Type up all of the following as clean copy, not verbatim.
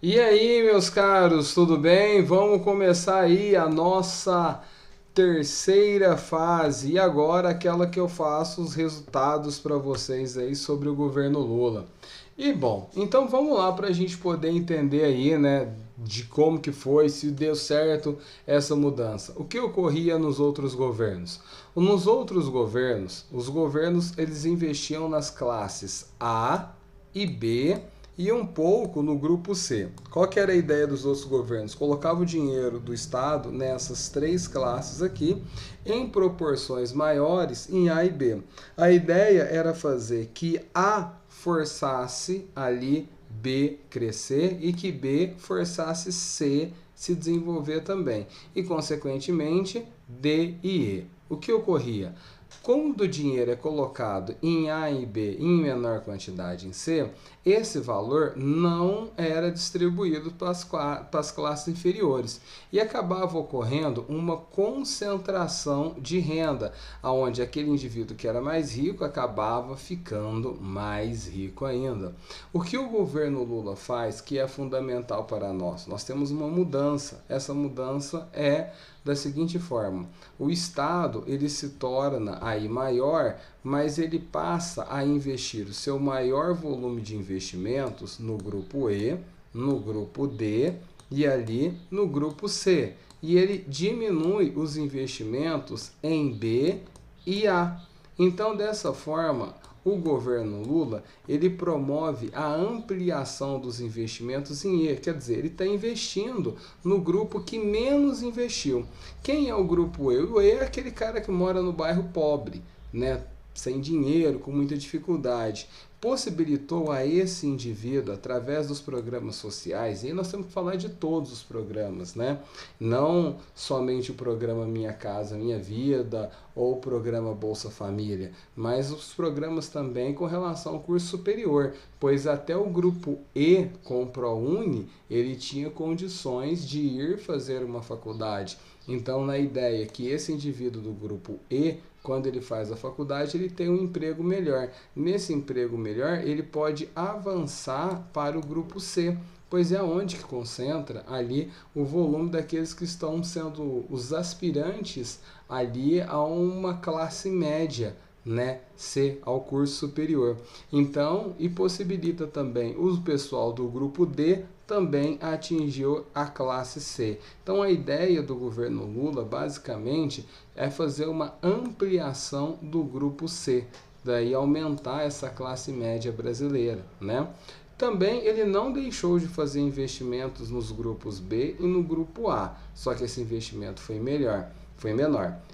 E aí, meus caros, tudo bem? Vamos começar aí a nossa terceira fase e agora aquela que eu faço os resultados para vocês aí sobre o governo Lula. E bom, então vamos lá para a gente poder entender aí, né, de como que foi, se deu certo essa mudança. O que ocorria nos outros governos? Nos outros governos, os governos eles investiam nas classes A e B e um pouco no grupo C. Qual que era a ideia dos outros governos? Colocava o dinheiro do Estado nessas três classes aqui, em proporções maiores em A e B. A ideia era fazer que A forçasse ali B crescer e que B forçasse C se desenvolver também. E, consequentemente, D e E. O que ocorria? Quando o dinheiro é colocado em A e B em menor quantidade em C, esse valor não era distribuído para as classes inferiores e acabava ocorrendo uma concentração de renda, onde aquele indivíduo que era mais rico acabava ficando mais rico ainda. O que o governo Lula faz que é fundamental para nós? Nós temos uma mudança. Essa mudança é da seguinte forma: o Estado ele se torna aí maior, mas ele passa a investir o seu maior volume de investimentos no grupo E, no grupo D e ali no grupo C. E ele diminui os investimentos em B e A. Então, dessa forma, o governo Lula ele promove a ampliação dos investimentos em E, quer dizer, ele está investindo no grupo que menos investiu. Quem é o grupo E? O E é aquele cara que mora no bairro pobre, né? Sem dinheiro, com muita dificuldade. Possibilitou a esse indivíduo, através dos programas sociais, e aí nós temos que falar de todos os programas, né? Não somente o programa Minha Casa Minha Vida ou o programa Bolsa Família, mas os programas também com relação ao curso superior, pois até o grupo E com o ProUni, ele tinha condições de ir fazer uma faculdade. Então, na ideia que esse indivíduo do grupo E, quando ele faz a faculdade, ele tem um emprego melhor. Nesse emprego melhor, ele pode avançar para o grupo C, pois é onde que concentra ali o volume daqueles que estão sendo os aspirantes ali a uma classe média, né, C, ao curso superior. Então, e possibilita também o pessoal do grupo D também atingiu a classe C. Então, a ideia do governo Lula, basicamente, é fazer uma ampliação do grupo C, daí aumentar essa classe média brasileira, né? Também ele não deixou de fazer investimentos nos grupos B e no grupo A, só que esse investimento foi menor.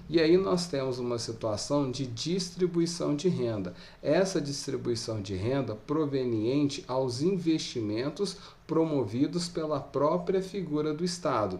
E aí nós temos uma situação de distribuição de renda. Essa distribuição de renda proveniente aos investimentos promovidos pela própria figura do Estado.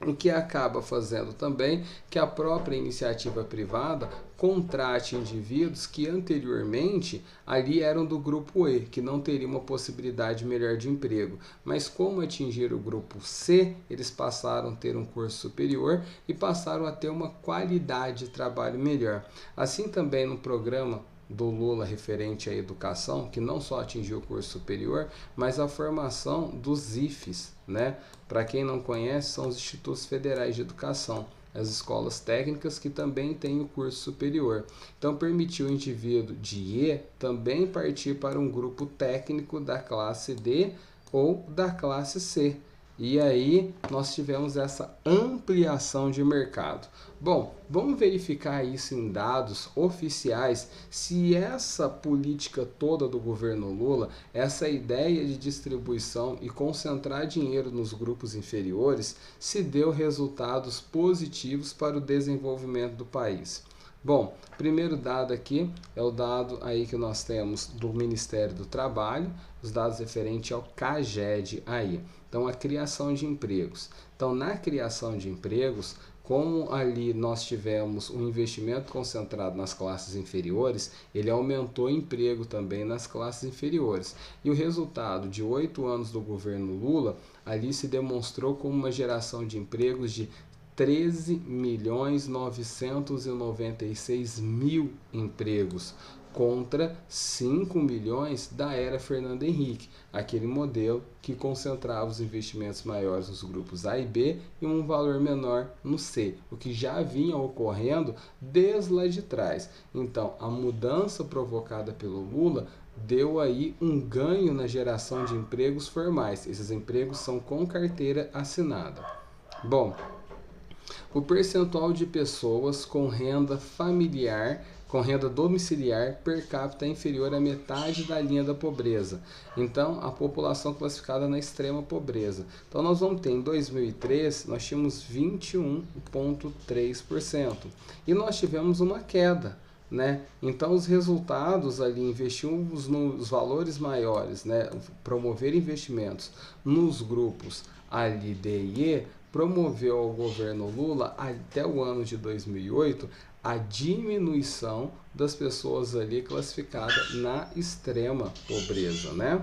O que acaba fazendo também que a própria iniciativa privada contrate indivíduos que anteriormente ali eram do grupo E, que não teriam uma possibilidade melhor de emprego. Mas como atingiram o grupo C, eles passaram a ter um curso superior e passaram a ter uma qualidade de trabalho melhor. Assim também no programa do Lula referente à educação, que não só atingiu o curso superior, mas a formação dos IFES, né? Para quem não conhece, são os Institutos Federais de Educação, as escolas técnicas que também têm o curso superior. Então, permitiu o indivíduo de E também partir para um grupo técnico da classe D ou da classe C. E aí nós tivemos essa ampliação de mercado. Bom, vamos verificar isso em dados oficiais, se essa política toda do governo Lula, essa ideia de distribuição e concentrar dinheiro nos grupos inferiores, se deu resultados positivos para o desenvolvimento do país. Bom, primeiro dado aqui é o dado aí que nós temos do Ministério do Trabalho, os dados referentes ao CAGED aí. Então, a criação de empregos. Então, na criação de empregos, como ali nós tivemos um investimento concentrado nas classes inferiores, ele aumentou o emprego também nas classes inferiores. E o resultado de 8 anos do governo Lula, ali se demonstrou como uma geração de empregos de 13.996.000 empregos, contra 5 milhões da era Fernando Henrique, aquele modelo que concentrava os investimentos maiores nos grupos A e B e um valor menor no C, o que já vinha ocorrendo desde lá de trás. Então, a mudança provocada pelo Lula deu aí um ganho na geração de empregos formais. Esses empregos são com carteira assinada. Bom, o percentual de pessoas com renda familiar, com renda domiciliar per capita inferior à metade da linha da pobreza. Então, a população classificada na extrema pobreza. Então, nós vamos ter, em 2003, nós tínhamos 21,3%. E nós tivemos uma queda, né? Então, os resultados ali, investimos nos valores maiores, né? Promover investimentos nos grupos ali D e E, promoveu ao governo Lula, até o ano de 2008, a diminuição das pessoas ali classificadas na extrema pobreza, né?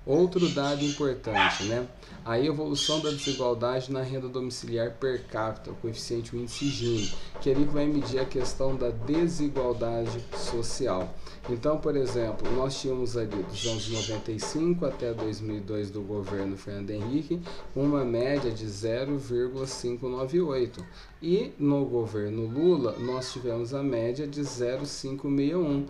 Outro dado importante, né? A evolução da desigualdade na renda domiciliar per capita, o coeficiente índice Gini, que ele vai medir a questão da desigualdade social. Então, por exemplo, nós tínhamos ali dos anos 95 até 2002 do governo Fernando Henrique uma média de 0,598 e no governo Lula nós tivemos a média de 0,561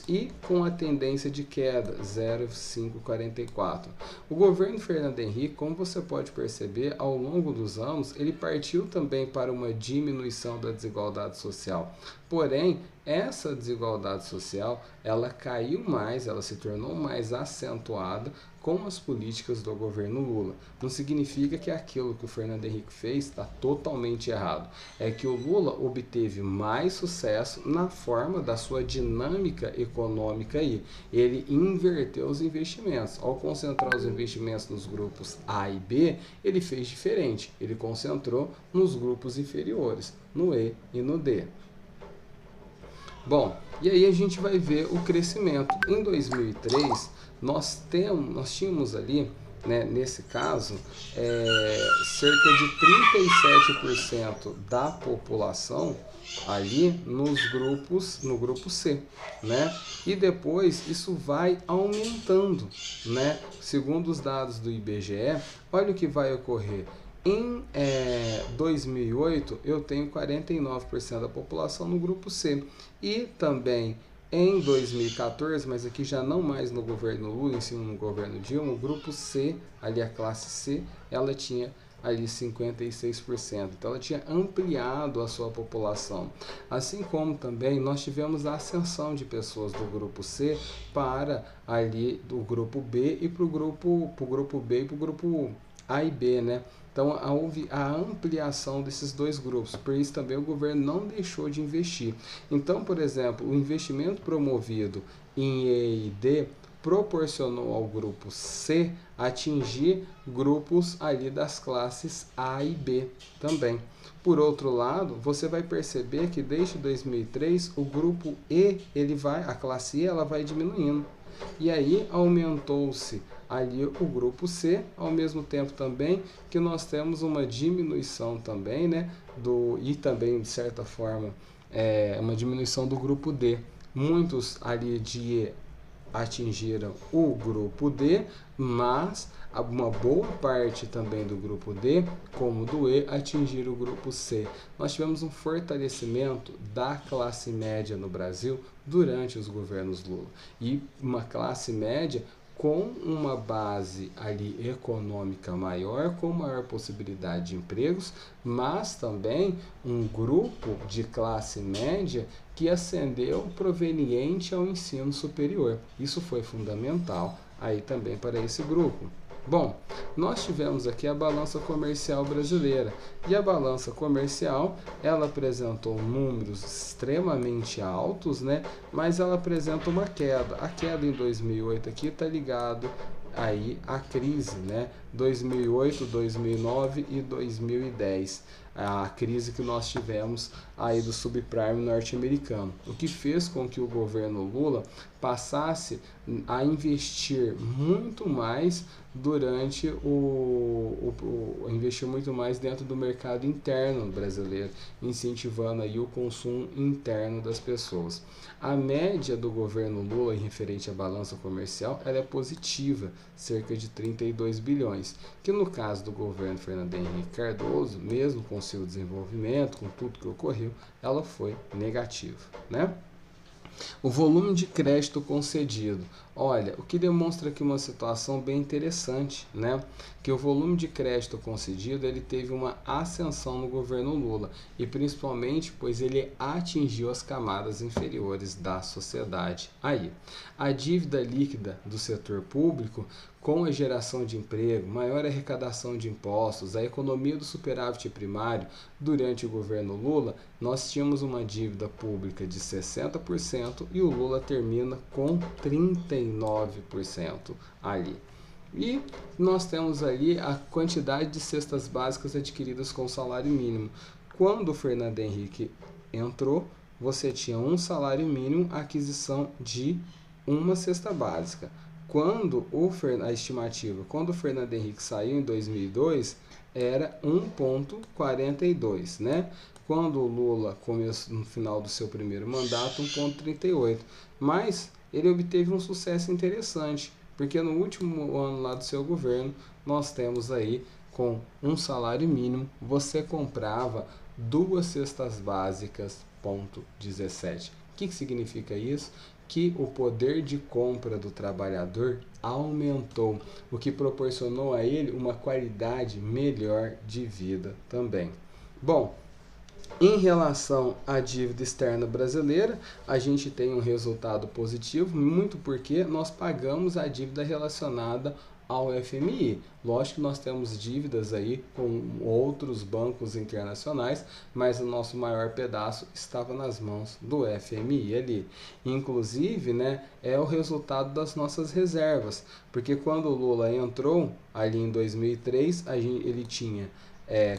e com a tendência de queda 0,544. O governo Fernando Henrique, como você pode perceber, ao longo dos anos ele partiu também para uma diminuição da desigualdade social. Porém, essa desigualdade social, ela caiu mais, ela se tornou mais acentuada com as políticas do governo Lula. Não significa que aquilo que o Fernando Henrique fez está totalmente errado. É que o Lula obteve mais sucesso na forma da sua dinâmica econômica aí. Ele inverteu os investimentos. Ao concentrar os investimentos nos grupos A e B, ele fez diferente. Ele concentrou nos grupos inferiores, no E e no D. Bom, e aí a gente vai ver o crescimento. Em 2003, nós tínhamos ali, né, nesse caso, cerca de 37% da população ali no grupo C, né? E depois isso vai aumentando, né? Segundo os dados do IBGE, olha o que vai ocorrer. Em 2008, eu tenho 49% da população no grupo C. E também em 2014, mas aqui já não mais no governo Lula, em cima no governo Dilma, o grupo C, ali a classe C, ela tinha ali 56%. Então ela tinha ampliado a sua população. Assim como também nós tivemos a ascensão de pessoas do grupo C para ali do grupo B e para o grupo B e para o grupo A e B, né? Então, houve a ampliação desses dois grupos, por isso também o governo não deixou de investir. Então, por exemplo, o investimento promovido em E e D proporcionou ao grupo C atingir grupos ali das classes A e B também. Por outro lado, você vai perceber que desde 2003 o grupo E, a classe E, ela vai diminuindo. E aí aumentou-se ali o grupo C, ao mesmo tempo também que nós temos uma diminuição também, né, e também de certa forma uma diminuição do grupo D. Muitos ali de E atingiram o grupo D, mas uma boa parte também do grupo D, como do E, atingiram o grupo C. Nós tivemos um fortalecimento da classe média no Brasil durante os governos Lula. E uma classe média com uma base ali econômica maior, com maior possibilidade de empregos, mas também um grupo de classe média que ascendeu proveniente ao ensino superior. Isso foi fundamental aí também para esse grupo. Bom, nós tivemos aqui a balança comercial brasileira e a balança comercial ela apresentou números extremamente altos, né? Mas ela apresenta uma queda. A queda em 2008 aqui está ligado aí à crise, né? 2008, 2009 e 2010. a crise que nós tivemos aí do subprime norte-americano, o que fez com que o governo Lula passasse a investir muito mais investir muito mais dentro do mercado interno brasileiro, incentivando aí o consumo interno das pessoas. A média do governo Lula em referente à balança comercial, ela é positiva, cerca de 32 bilhões, que no caso do governo Fernando Henrique Cardoso, mesmo com seu desenvolvimento, com tudo que ocorreu, ela foi negativa, né? O volume de crédito concedido. Olha, o que demonstra aqui uma situação bem interessante, né? Que o volume de crédito concedido, ele teve uma ascensão no governo Lula, e principalmente pois ele atingiu as camadas inferiores da sociedade. Aí, a dívida líquida do setor público, com a geração de emprego, maior arrecadação de impostos, a economia do superávit primário, durante o governo Lula, nós tínhamos uma dívida pública de 60% e o Lula termina com 39% ali. E nós temos ali a quantidade de cestas básicas adquiridas com salário mínimo. Quando o Fernando Henrique entrou, você tinha um salário mínimo, a aquisição de uma cesta básica. Quando a estimativa, quando o Fernando Henrique saiu em 2002, era 1,42, né? Quando o Lula começou no final do seu primeiro mandato, 1,38. Mas ele obteve um sucesso interessante, porque no último ano lá do seu governo, nós temos aí, com um salário mínimo, você comprava 2 cestas básicas, 17. O que significa isso? Que o poder de compra do trabalhador aumentou, o que proporcionou a ele uma qualidade melhor de vida também. Bom, em relação à dívida externa brasileira, a gente tem um resultado positivo, muito porque nós pagamos a dívida relacionada ao FMI. Lógico que nós temos dívidas aí com outros bancos internacionais, mas o nosso maior pedaço estava nas mãos do FMI ali. Inclusive, né, é o resultado das nossas reservas, porque quando o Lula entrou ali em 2003, ele tinha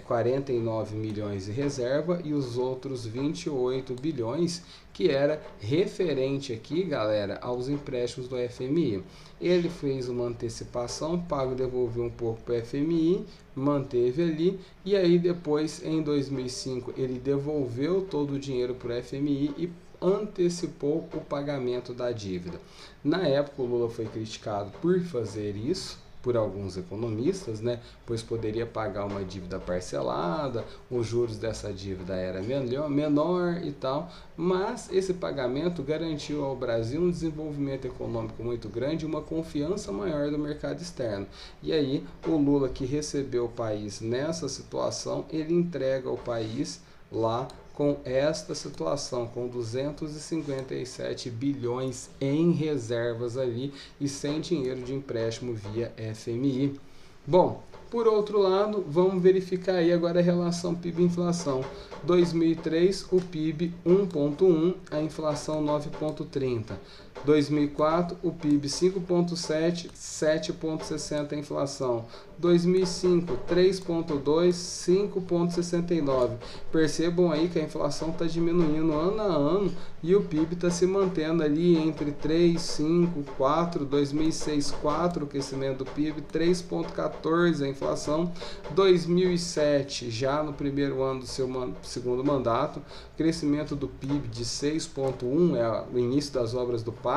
49 milhões de reserva e os outros 28 bilhões que era referente aqui, galera, aos empréstimos do FMI. Ele fez uma antecipação, pago, devolveu um pouco para o FMI, manteve ali, e aí depois, em 2005, ele devolveu todo o dinheiro para o FMI e antecipou o pagamento da dívida. Na época, o Lula foi criticado por fazer isso, por alguns economistas, né? Pois poderia pagar uma dívida parcelada, os juros dessa dívida era menor e tal, mas esse pagamento garantiu ao Brasil um desenvolvimento econômico muito grande e uma confiança maior do mercado externo. E aí o Lula, que recebeu o país nessa situação, ele entrega o país lá com esta situação, com 257 bilhões em reservas ali e sem dinheiro de empréstimo via FMI. Bom, por outro lado, vamos verificar aí agora a relação PIB-inflação. 2003, o PIB 1,1, a inflação 9,30. 2004, o PIB 5,7, 7,60 a inflação. 2005, 3,2, 5,69. Percebam aí que a inflação está diminuindo ano a ano e o PIB está se mantendo ali entre 3, 5, 4. 2006, 4 o crescimento do PIB, 3,14 a inflação. 2007, já no primeiro ano do seu segundo mandato, crescimento do PIB de 6,1, é o início das obras do PAC.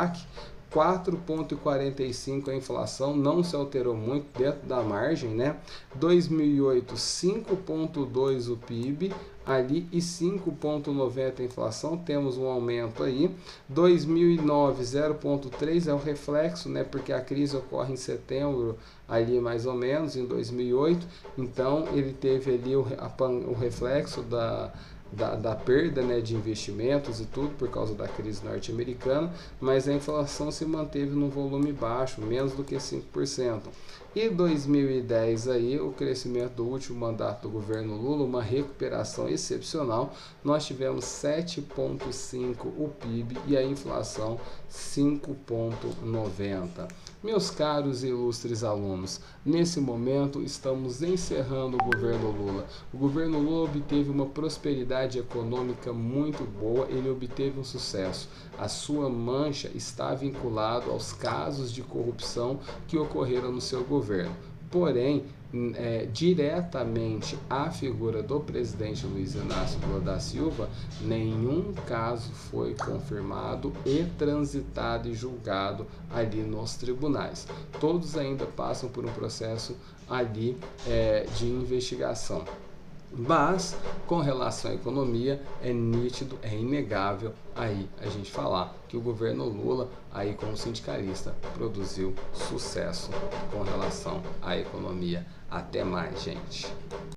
4,45 a inflação, não se alterou muito dentro da margem, né? 2008, 5,2 o PIB ali e 5,90 a inflação, temos um aumento aí. 2009, 0,3 é o reflexo, né? Porque a crise ocorre em setembro ali mais ou menos, em 2008, então ele teve ali o reflexo da perda, né, de investimentos e tudo por causa da crise norte-americana, mas a inflação se manteve num volume baixo, menos do que 5%. E 2010 aí, o crescimento do último mandato do governo Lula, uma recuperação excepcional, nós tivemos 7,5 o PIB e a inflação 5,90. Meus caros e ilustres alunos, nesse momento estamos encerrando o governo Lula. O governo Lula obteve uma prosperidade econômica muito boa, ele obteve um sucesso. A sua mancha está vinculada aos casos de corrupção que ocorreram no seu governo. Porém, diretamente à figura do presidente Luiz Inácio Lula da Silva, nenhum caso foi confirmado e transitado e julgado ali nos tribunais. Todos ainda passam por um processo ali de investigação. Mas, com relação à economia, é nítido, é inegável aí a gente falar que o governo Lula, aí como sindicalista, produziu sucesso com relação à economia. Até mais, gente.